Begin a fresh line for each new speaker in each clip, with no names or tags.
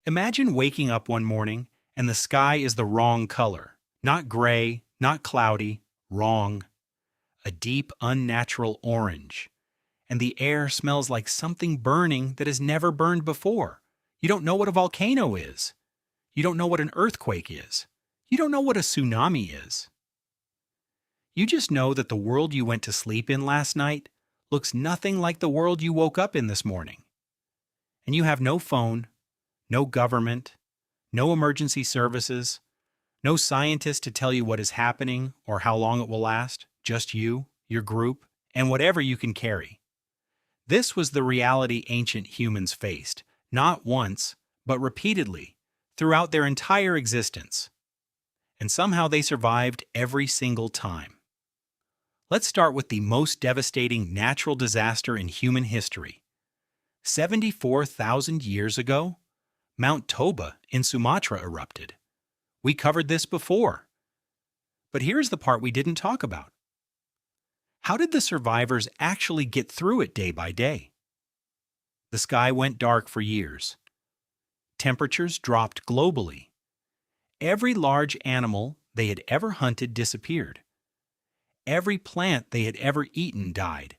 Imagine waking up one morning and the sky is the wrong color. Not gray, not cloudy, wrong. A deep, unnatural orange. And the air smells like something burning that has never burned before. You don't know what a volcano is. You don't know what an earthquake is. You don't know what a tsunami is. You just know that the world you went to sleep in last night looks nothing like the world you woke up in this morning. And you have no phone, no government, no emergency services, no scientist to tell you what is happening or how long it will last, just you, your group, and whatever you can carry. This was the reality ancient humans faced, not once, but repeatedly, throughout their entire existence. And somehow they survived every single time. Let's start with the most devastating natural disaster in human history. 74,000 years ago, Mount Toba in Sumatra erupted. We covered this before. But here's the part we didn't talk about. How did the survivors actually get through it day by day? The sky went dark for years. Temperatures dropped globally. Every large animal they had ever hunted disappeared. Every plant they had ever eaten died,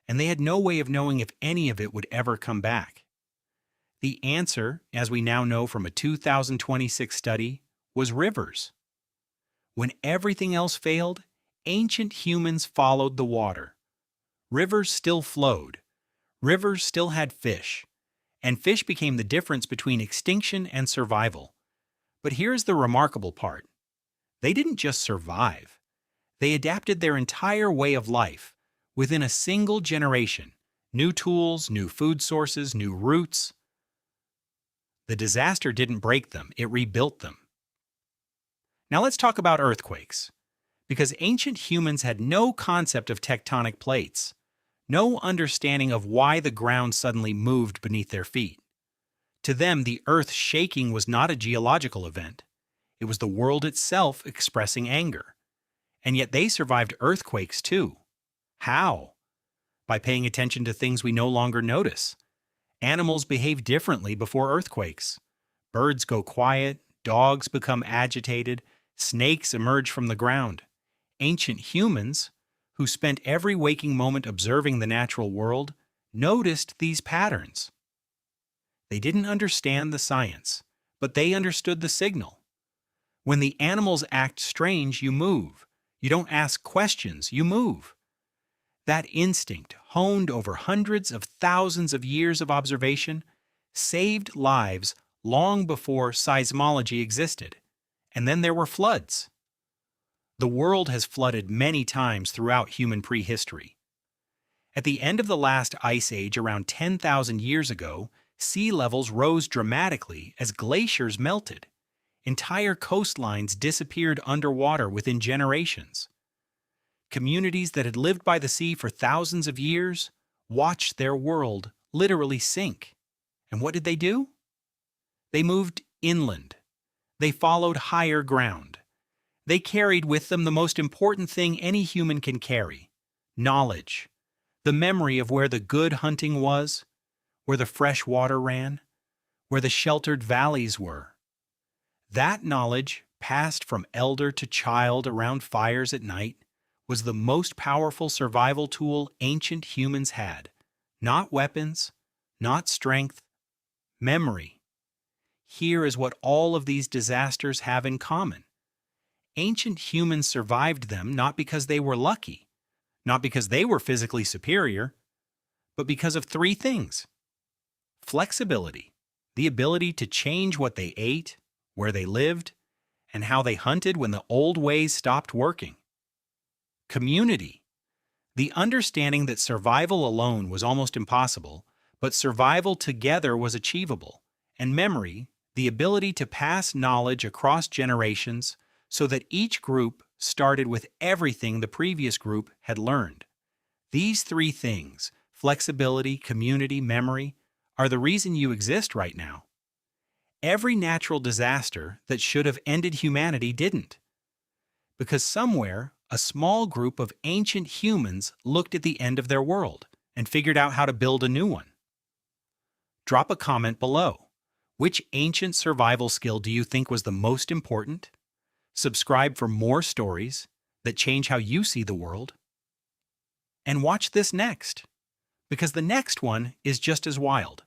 and they had no way of knowing if any of it would ever come back. The answer, as we now know from a 2026 study, was rivers. When everything else failed, ancient humans followed the water. Rivers still flowed. Rivers still had fish. And fish became the difference between extinction and survival. But here's the remarkable part. They didn't just survive. They adapted their entire way of life within a single generation. New tools, new food sources, new routes. The disaster didn't break them, it rebuilt them. Now let's talk about earthquakes. Because ancient humans had no concept of tectonic plates, no understanding of why the ground suddenly moved beneath their feet. To them, the earth shaking was not a geological event. It was the world itself expressing anger. And yet they survived earthquakes too. How? By paying attention to things we no longer notice. Animals behave differently before earthquakes. Birds go quiet, dogs become agitated, snakes emerge from the ground. Ancient humans, who spent every waking moment observing the natural world, noticed these patterns. They didn't understand the science, but they understood the signal. When the animals act strange, you move. You don't ask questions, you move. That instinct, honed over hundreds of thousands of years of observation, saved lives long before seismology existed. And then there were floods. The world has flooded many times throughout human prehistory. At the end of the last ice age around 10,000 years ago, sea levels rose dramatically as glaciers melted. Entire coastlines disappeared underwater within generations. Communities that had lived by the sea for thousands of years watched their world literally sink. And what did they do? They moved inland. They followed higher ground. They carried with them the most important thing any human can carry: knowledge, the memory of where the good hunting was, where the fresh water ran, where the sheltered valleys were. That knowledge, passed from elder to child around fires at night, was the most powerful survival tool ancient humans had. Not weapons, not strength, memory. Here is what all of these disasters have in common. Ancient humans survived them not because they were lucky, not because they were physically superior, but because of three things. Flexibility, the ability to change what they ate, where they lived, and how they hunted when the old ways stopped working. Community, the understanding that survival alone was almost impossible, but survival together was achievable. And memory, the ability to pass knowledge across generations so that each group started with everything the previous group had learned. These three things, flexibility, community, memory, are the reason you exist right now. Every natural disaster that should have ended humanity didn't. Because somewhere, a small group of ancient humans looked at the end of their world and figured out how to build a new one. Drop a comment below. Which ancient survival skill do you think was the most important? Subscribe for more stories that change how you see the world. And watch this next, because the next one is just as wild.